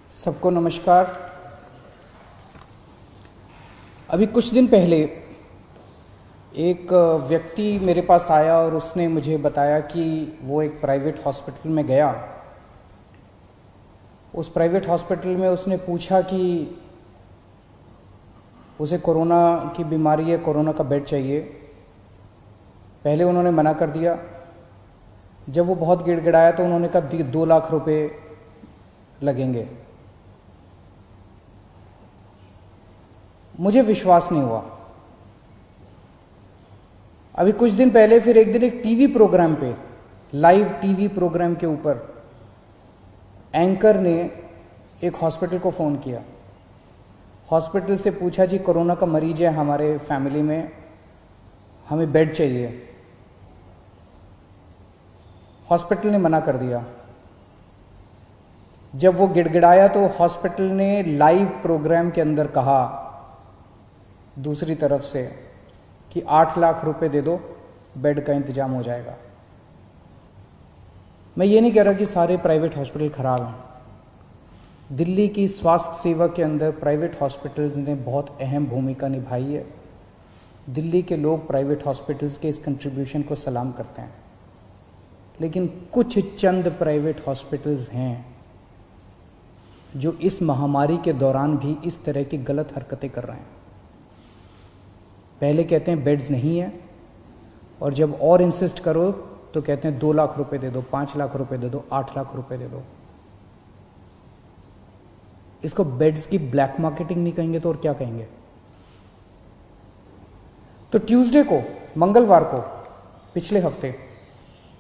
सबको नमस्कार। अभी कुछ दिन पहले एक व्यक्ति मेरे पास आया और उसने मुझे बताया कि वो एक प्राइवेट हॉस्पिटल में गया। उस प्राइवेट हॉस्पिटल में उसने पूछा कि उसे कोरोना की बीमारी है, कोरोना का बेड चाहिए। पहले उन्होंने मना कर दिया। जब वो बहुत गिड़गिड़ाया तो उन्होंने कहा 2 लाख रुपए लगेंगे। मुझे विश्वास नहीं हुआ। अभी कुछ दिन पहले फिर एक दिन एक टीवी प्रोग्राम पे, लाइव टीवी प्रोग्राम के ऊपर एंकर ने एक हॉस्पिटल को फ़ोन किया। हॉस्पिटल से पूछा जी कोरोना का मरीज है हमारे फैमिली में, हमें बेड चाहिए। हॉस्पिटल ने मना कर दिया। जब वो गिड़गिड़ाया तो हॉस्पिटल ने लाइव प्रोग्राम के अंदर कहा दूसरी तरफ से कि 8 लाख रुपए दे दो, बेड का इंतजाम हो जाएगा। मैं ये नहीं कह रहा कि सारे प्राइवेट हॉस्पिटल खराब हैं। दिल्ली की स्वास्थ्य सेवा के अंदर प्राइवेट हॉस्पिटल्स ने बहुत अहम भूमिका निभाई है। दिल्ली के लोग प्राइवेट हॉस्पिटल्स के इस कंट्रीब्यूशन को सलाम करते हैं। लेकिन कुछ चंद प्राइवेट हॉस्पिटल्स हैं जो इस महामारी के दौरान भी इस तरह की गलत हरकतें कर रहे हैं। पहले कहते हैं बेड्स नहीं है, और जब और इंसिस्ट करो तो कहते हैं 2 लाख रुपए दे दो, 5 लाख रुपए दे दो, 8 लाख रुपए दे दो। इसको बेड्स की ब्लैक मार्केटिंग नहीं कहेंगे तो और क्या कहेंगे। तो ट्यूसडे को, मंगलवार को, पिछले हफ्ते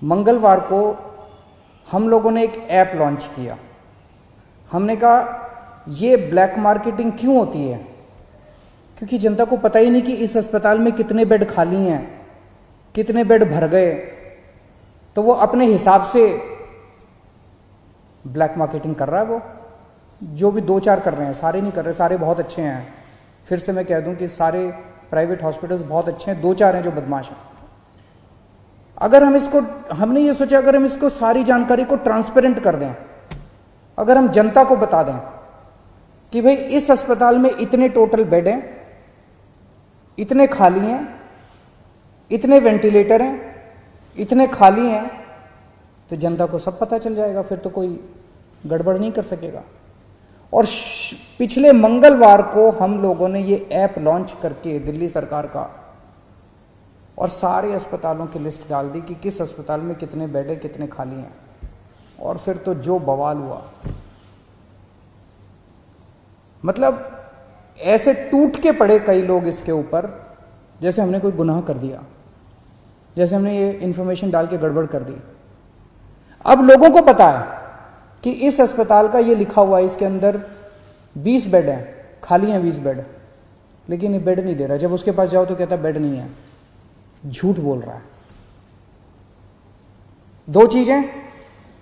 मंगलवार को हम लोगों ने एक ऐप लॉन्च किया। हमने कहा ये ब्लैक मार्केटिंग क्यों होती है, क्योंकि जनता को पता ही नहीं कि इस अस्पताल में कितने बेड खाली हैं, कितने बेड भर गए। तो वो अपने हिसाब से ब्लैक मार्केटिंग कर रहा है। वो जो भी 2-4 कर रहे हैं, सारे नहीं कर रहे, सारे बहुत अच्छे हैं। फिर से मैं कह दूं कि सारे प्राइवेट हॉस्पिटल्स बहुत अच्छे हैं, 2-4 हैं जो बदमाश हैं। अगर हम इसको, हमने ये सोचा अगर हम इसको सारी जानकारी को ट्रांसपेरेंट कर दें, अगर हम जनता को बता दें कि भाई इस अस्पताल में इतने टोटल बेड हैं, इतने खाली हैं, इतने वेंटिलेटर हैं, इतने खाली हैं, तो जनता को सब पता चल जाएगा। फिर तो कोई गड़बड़ नहीं कर सकेगा। और पिछले मंगलवार को हम लोगों ने ये ऐप लॉन्च करके दिल्ली सरकार का, और सारे अस्पतालों की लिस्ट डाल दी कि किस अस्पताल में कितने बेड है, कितने खाली हैं। और फिर तो जो बवाल हुआ, मतलब ऐसे टूट के पड़े कई लोग इसके ऊपर, जैसे हमने कोई गुनाह कर दिया, जैसे हमने ये इंफॉर्मेशन डाल के गड़बड़ कर दी। अब लोगों को पता है कि इस अस्पताल का ये लिखा हुआ है, इसके अंदर 20 बेड हैं, खाली हैं 20 बेड, लेकिन ये बेड नहीं दे रहा। जब उसके पास जाओ तो कहता बेड नहीं है, झूठ बोल रहा है। 2 चीजें,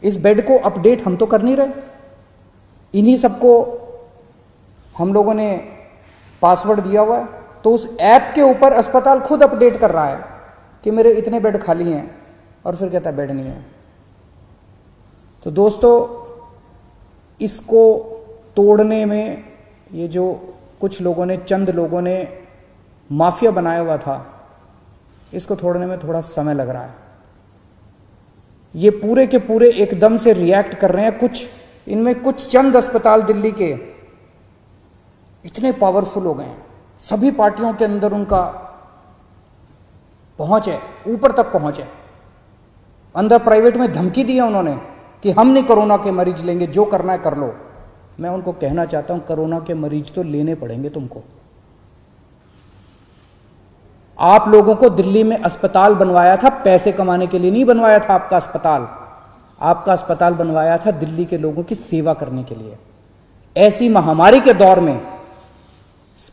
इस बेड को अपडेट हम तो कर नहीं रहे, इन्हीं सबको हम लोगों ने पासवर्ड दिया हुआ है। तो उस ऐप के ऊपर अस्पताल खुद अपडेट कर रहा है कि मेरे इतने बेड खाली हैं, और फिर कहता है बेड नहीं है। तो दोस्तों, इसको तोड़ने में ये जो कुछ लोगों ने, चंद लोगों ने माफिया बनाया हुआ था, इसको तोड़ने में थोड़ा समय लग रहा है। ये पूरे के पूरे एकदम से रिएक्ट कर रहे हैं। इनमें कुछ चंद अस्पताल दिल्ली के इतने पावरफुल हो गए हैं, सभी पार्टियों के अंदर उनका पहुंच है, ऊपर तक पहुंच है। अंदर प्राइवेट में धमकी दी है उन्होंने कि हम नहीं कोरोना के मरीज लेंगे, जो करना है कर लो। मैं उनको कहना चाहता हूं, कोरोना के मरीज तो लेने पड़ेंगे तुमको। आप लोगों को दिल्ली में अस्पताल बनवाया था, पैसे कमाने के लिए नहीं बनवाया था आपका अस्पताल। आपका अस्पताल बनवाया था दिल्ली के लोगों की सेवा करने के लिए। ऐसी महामारी के दौर में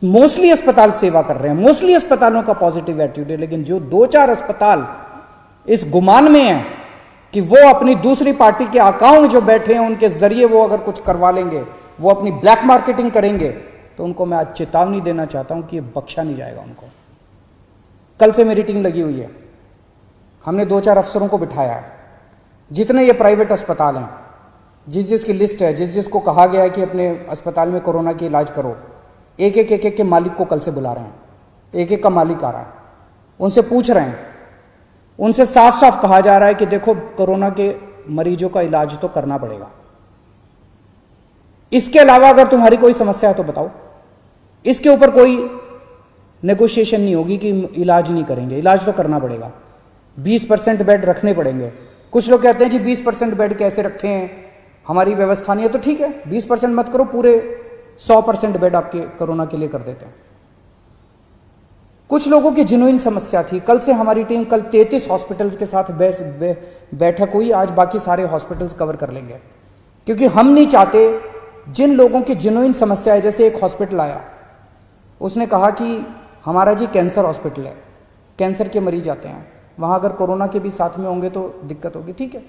मोस्टली अस्पताल सेवा कर रहे हैं, मोस्टली अस्पतालों का पॉजिटिव एटीट्यूड है। लेकिन जो 2-4 अस्पताल इस गुमान में हैं कि वो अपनी दूसरी पार्टी के अकाउंट जो बैठे हैं उनके जरिए वो अगर कुछ करवा लेंगे, वो अपनी ब्लैक मार्केटिंग करेंगे, तो उनको मैं आज चेतावनी देना चाहता हूं कि ये बख्शा नहीं जाएगा उनको। कल से मेरी टीम लगी हुई है, हमने 2-4 अफसरों को बिठाया है, जितने ये प्राइवेट अस्पताल हैं जिस जिसकी लिस्ट है, जिस जिसको कहा गया है कि अपने अस्पताल में कोरोना की इलाज करो, एक एक के मालिक को कल से बुला रहे हैं, एक एक का मालिक आ रहा है, उनसे पूछ रहे हैं, उनसे साफ साफ कहा जा रहा है कि देखो कोरोना के मरीजों का इलाज तो करना पड़ेगा, इसके अलावा अगर तुम्हारी कोई समस्या है तो बताओ। इसके ऊपर कोई नेगोशिएशन नहीं होगी कि इलाज नहीं करेंगे, इलाज तो करना पड़ेगा। 20% बेड रखने पड़ेंगे। कुछ लोग कहते हैं जी 20% बेड कैसे रखे हैं, हमारी व्यवस्था नहीं है, तो ठीक है 20% मत करो, पूरे 100% बेड आपके कोरोना के लिए कर देते हैं। कुछ लोगों की जेन्युइन समस्या थी, कल से हमारी टीम कल 33 हॉस्पिटल्स के साथ बैठक हुई, आज बाकी सारे हॉस्पिटल्स कवर कर लेंगे, क्योंकि हम नहीं चाहते जिन लोगों की जेन्युइन समस्या है। जैसे एक हॉस्पिटल आया, उसने कहा कि हमारा जी कैंसर हॉस्पिटल है, कैंसर के मरीज आते हैं, वहां अगर कोरोना के भी साथ में होंगे तो दिक्कत होगी, ठीक है।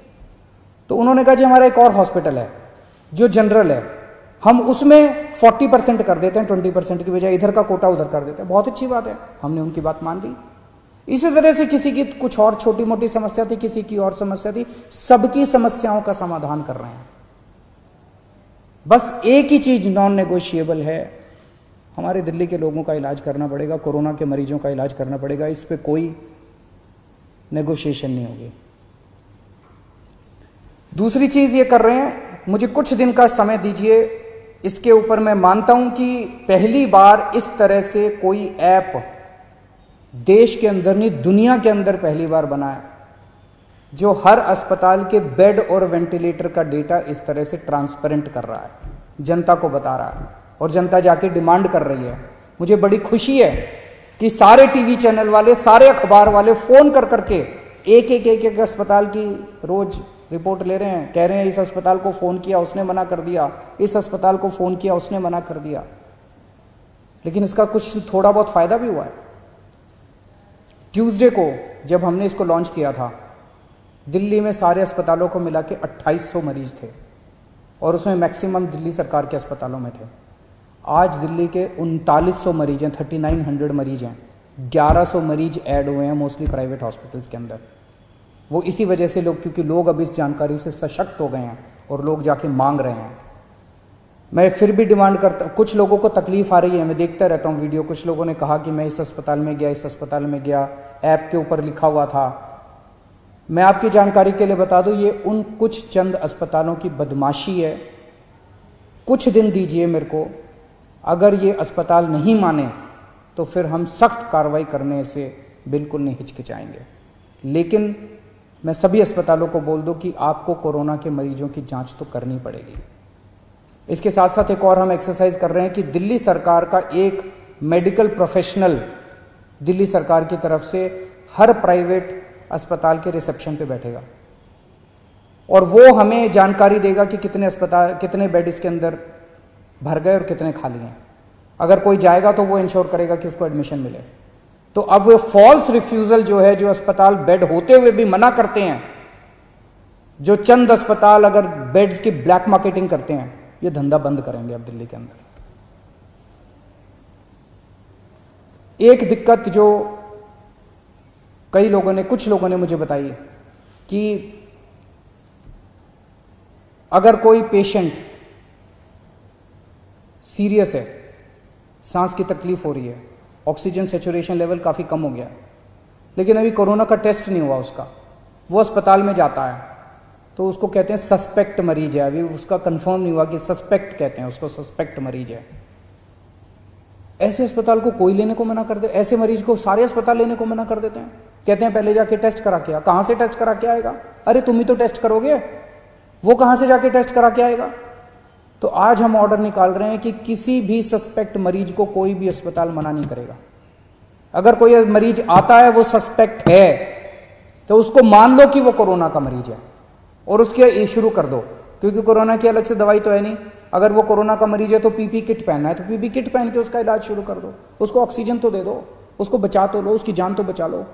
तो उन्होंने कहा जी हमारा एक और हॉस्पिटल है जो जनरल है, हम उसमें 40% कर देते हैं, 20% की बजाय इधर का कोटा उधर कर देते हैं। बहुत अच्छी बात है, हमने उनकी बात मान ली। इसी तरह से किसी की कुछ और छोटी मोटी समस्या थी, किसी की और समस्या थी, सबकी समस्याओं का समाधान कर रहे हैं। बस एक ही चीज नॉन नेगोशिएबल है, हमारे दिल्ली के लोगों का इलाज करना पड़ेगा, कोरोना के मरीजों का इलाज करना पड़ेगा, इस पे कोई नेगोशिएशन नहीं होगी। दूसरी चीज ये कर रहे हैं, मुझे कुछ दिन का समय दीजिए, इसके ऊपर मैं मानता हूं कि पहली बार इस तरह से कोई ऐप देश के अंदर नहीं दुनिया के अंदर पहली बार बना है, जो हर अस्पताल के बेड और वेंटिलेटर का डेटा इस तरह से ट्रांसपेरेंट कर रहा है, जनता को बता रहा है, और जनता जाके डिमांड कर रही है। मुझे बड़ी खुशी है कि सारे टीवी चैनल वाले, सारे अखबार वाले फोन कर करके एक अस्पताल की रोज रिपोर्ट ले रहे हैं, कह रहे हैं इस अस्पताल को फोन किया उसने मना कर दिया, इस अस्पताल को फोन किया उसने मना कर दिया। लेकिन इसका कुछ थोड़ा बहुत फायदा भी हुआ है। ट्यूसडे को जब हमने इसको लॉन्च किया था, दिल्ली में सारे अस्पतालों को मिला के 2800 मरीज थे, और उसमें मैक्सिमम दिल्ली सरकार के अस्पतालों में थे। आज दिल्ली के 3900 मरीज हैं, 3900 मरीज हैं, 1100 मरीज ऐड हुए हैं मोस्टली प्राइवेट हॉस्पिटल्स के अंदर। वो इसी वजह से लोग, क्योंकि लोग अब इस जानकारी से सशक्त हो गए हैं और लोग जाके मांग रहे हैं। मैं फिर भी डिमांड करता, कुछ लोगों को तकलीफ आ रही है, मैं देखता रहता हूँ वीडियो, कुछ लोगों ने कहा कि मैं इस अस्पताल में गया, इस अस्पताल में गया, ऐप के ऊपर लिखा हुआ था। मैं आपकी जानकारी के लिए बता दूं, ये उन कुछ चंद अस्पतालों की बदमाशी है। कुछ दिन दीजिए मेरे को, अगर ये अस्पताल नहीं माने तो फिर हम सख्त कार्रवाई करने से बिल्कुल नहीं हिचकिचाएंगे। लेकिन मैं सभी अस्पतालों को बोल दूं कि आपको कोरोना के मरीजों की जांच तो करनी पड़ेगी। इसके साथ साथ एक और हम एक्सरसाइज कर रहे हैं कि दिल्ली सरकार का एक मेडिकल प्रोफेशनल दिल्ली सरकार की तरफ से हर प्राइवेट अस्पताल के रिसेप्शन पे बैठेगा, और वो हमें जानकारी देगा कि कितने बेड इसके अंदर भर गए और कितने खाली हैं। अगर कोई जाएगा तो वो इंश्योर करेगा कि उसको एडमिशन मिले। तो अब वो फॉल्स रिफ्यूजल जो है, जो अस्पताल बेड होते हुए भी मना करते हैं, जो चंद अस्पताल अगर बेड्स की ब्लैक मार्केटिंग करते हैं, ये धंधा बंद करेंगे अब दिल्ली के अंदर। एक दिक्कत जो कुछ लोगों ने मुझे बताई कि अगर कोई पेशेंट सीरियस है, सांस की तकलीफ हो रही है, ऑक्सीजन सेचुरेशन लेवल काफ़ी कम हो गया, लेकिन अभी कोरोना का टेस्ट नहीं हुआ उसका, वो अस्पताल में जाता है तो उसको कहते हैं सस्पेक्ट मरीज है, अभी उसका कंफर्म नहीं हुआ कि सस्पेक्ट कहते हैं उसको, सस्पेक्ट मरीज है। ऐसे अस्पताल को कोई लेने को मना कर दे, ऐसे मरीज को सारे अस्पताल लेने को मना कर देते हैं, कहते हैं पहले जाके टेस्ट करा के आ। कहां से टेस्ट करा के आएगा? अरे तुम ही तो टेस्ट करोगे, वो कहां से जाके टेस्ट करा के आएगा? तो आज हम ऑर्डर निकाल रहे हैं कि किसी भी सस्पेक्ट मरीज को कोई भी अस्पताल मना नहीं करेगा। अगर कोई मरीज आता है वो सस्पेक्ट है तो उसको मान लो कि वो कोरोना का मरीज है और उसके शुरू कर दो, क्योंकि कोरोना की अलग से दवाई तो है नहीं। अगर वो कोरोना का मरीज है तो पीपी किट पहनना है तो पीपी किट पहन के उसका इलाज शुरू कर दो, उसको ऑक्सीजन तो दे दो, उसको बचा तो लो, उसकी जान तो बचा लो।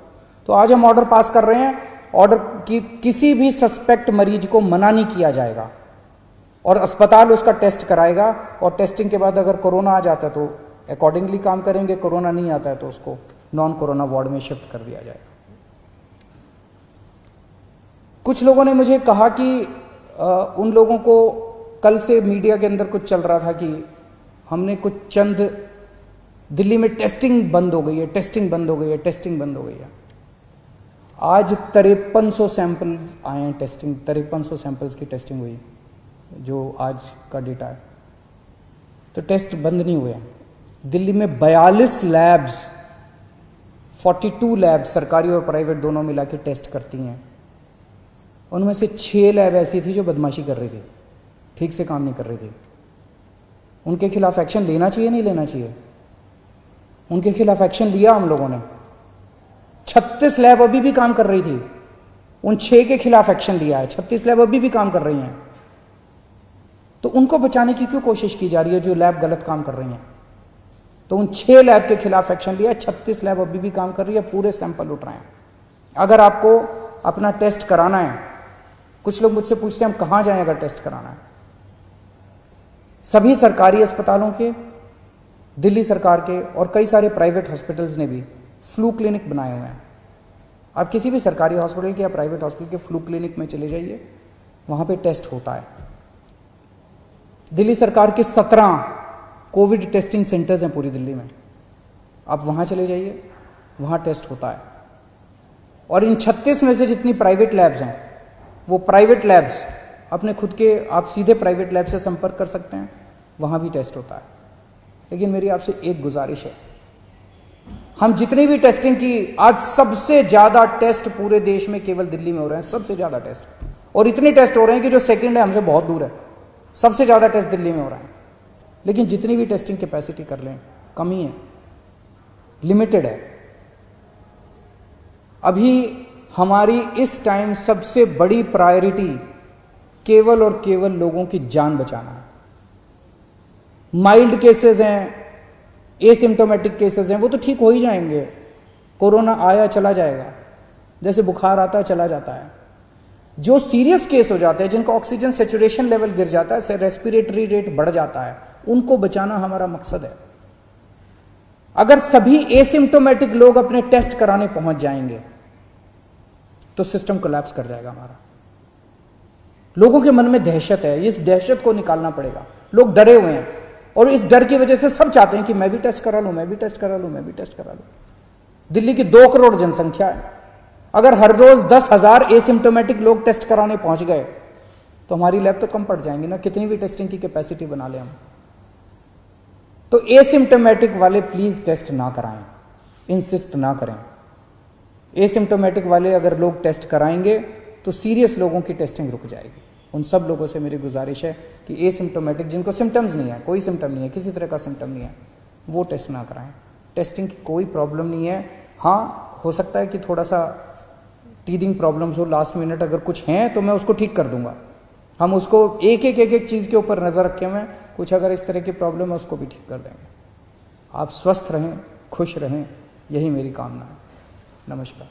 तो आज हम ऑर्डर पास कर रहे हैं, ऑर्डर कि किसी भी सस्पेक्ट मरीज को मना नहीं किया जाएगा और अस्पताल उसका टेस्ट कराएगा, और टेस्टिंग के बाद अगर कोरोना आ जाता है तो अकॉर्डिंगली काम करेंगे, कोरोना नहीं आता है तो उसको नॉन कोरोना वार्ड में शिफ्ट कर दिया जाएगा। कुछ लोगों ने मुझे कहा कि उन लोगों को कल से मीडिया के अंदर कुछ चल रहा था कि हमने कुछ चंद दिल्ली में टेस्टिंग बंद हो गई है, टेस्टिंग बंद हो गई है, टेस्टिंग बंद हो गई है। आज 5300 सैंपल्स आए हैं टेस्टिंग, 5300 सैंपल्स की टेस्टिंग हुई जो आज का डेटा है। तो टेस्ट बंद नहीं हुए हैं। दिल्ली में 42 लैब्स, 42 लैब्स सरकारी और प्राइवेट दोनों मिला के टेस्ट करती हैं। उनमें से 6 लैब ऐसी थी जो बदमाशी कर रही थी, ठीक से काम नहीं कर रही थी। उनके खिलाफ एक्शन लेना चाहिए, नहीं लेना चाहिए? उनके खिलाफ एक्शन लिया हम लोगों ने। 36 लैब अभी भी काम कर रही थी, उन 6 के खिलाफ एक्शन लिया है। 36 लैब अभी भी काम कर रही हैं। तो उनको बचाने की क्यों कोशिश की जा रही है जो लैब गलत काम कर रही हैं? तो उन 6 लैब के खिलाफ एक्शन लिया, 36 लैब अभी भी काम कर रही है, पूरे सैंपल उठ रहे हैं। अगर आपको अपना टेस्ट कराना है, कुछ लोग मुझसे पूछते हैं हम कहां जाएं अगर टेस्ट कराना है। सभी सरकारी अस्पतालों के, दिल्ली सरकार के और कई सारे प्राइवेट हॉस्पिटल्स ने भी फ्लू क्लिनिक बनाए हुए हैं। आप किसी भी सरकारी हॉस्पिटल के या प्राइवेट हॉस्पिटल के फ्लू क्लिनिक में चले जाइए, वहां पे टेस्ट होता है। दिल्ली सरकार के 17 कोविड टेस्टिंग सेंटर्स हैं पूरी दिल्ली में, आप वहां चले जाइए, वहां टेस्ट होता है। और इन 36 में से जितनी प्राइवेट लैब्स हैं, वो प्राइवेट लैब्स अपने खुद के, आप सीधे प्राइवेट लैब से संपर्क कर सकते हैं, वहां भी टेस्ट होता है। लेकिन मेरी आपसे एक गुजारिश है, हम जितनी भी टेस्टिंग की, आज सबसे ज्यादा टेस्ट पूरे देश में केवल दिल्ली में हो रहे हैं, सबसे ज्यादा टेस्ट। और इतने टेस्ट हो रहे हैं कि जो सेकंड है हमसे बहुत दूर है। सबसे ज्यादा टेस्ट दिल्ली में हो रहा है। लेकिन जितनी भी टेस्टिंग कैपेसिटी कर लें, कमी है, लिमिटेड है। अभी हमारी इस टाइम सबसे बड़ी प्रायोरिटी केवल और केवल लोगों की जान बचाना है। माइल्ड केसेस हैं, एसिम्टोमेटिक केसेस हैं, वो तो ठीक हो ही जाएंगे। कोरोना आया चला जाएगा, जैसे बुखार आता है चला जाता है। जो सीरियस केस हो जाते हैं, जिनका ऑक्सीजन सैचुरेशन लेवल गिर जाता है, रेस्पिरेटरी रेट बढ़ जाता है, उनको बचाना हमारा मकसद है। अगर सभी एसिम्टोमेटिक लोग अपने टेस्ट कराने पहुंच जाएंगे तो सिस्टम कोलैप्स कर जाएगा हमारा। लोगों के मन में दहशत है, इस दहशत को निकालना पड़ेगा। लोग डरे हुए हैं और इस डर की वजह से सब चाहते हैं कि मैं भी टेस्ट करा लूं, मैं भी टेस्ट करा लूं, मैं भी टेस्ट करा लूं। दिल्ली की 2 करोड़ जनसंख्या है। अगर हर रोज 10,000 एसिम्टोमेटिक लोग टेस्ट कराने पहुंच गए तो हमारी लैब तो कम पड़ जाएंगी ना, कितनी भी टेस्टिंग की कैपेसिटी बना ले हम। तो एसिम्टोमेटिक वाले प्लीज टेस्ट ना कराएं, इंसिस्ट ना करें। एसिम्टोमेटिक वाले अगर लोग टेस्ट कराएंगे तो सीरियस लोगों की टेस्टिंग रुक जाएगी। उन सब लोगों से मेरी गुजारिश है कि एसिम्टोमेटिक, जिनको सिम्टम्स नहीं है, कोई सिम्टम नहीं है, किसी तरह का सिम्टम नहीं है, वो टेस्ट ना कराएं। टेस्टिंग की कोई प्रॉब्लम नहीं है। हाँ, हो सकता है कि थोड़ा सा टीदिंग प्रॉब्लम्स हो लास्ट मिनट, अगर कुछ हैं तो मैं उसको ठीक कर दूंगा। हम उसको एक एक चीज़ के ऊपर नज़र रखे हुए हैं। कुछ अगर इस तरह की प्रॉब्लम है उसको भी ठीक कर देंगे। आप स्वस्थ रहें, खुश रहें, यही मेरी कामना है। नमस्कार।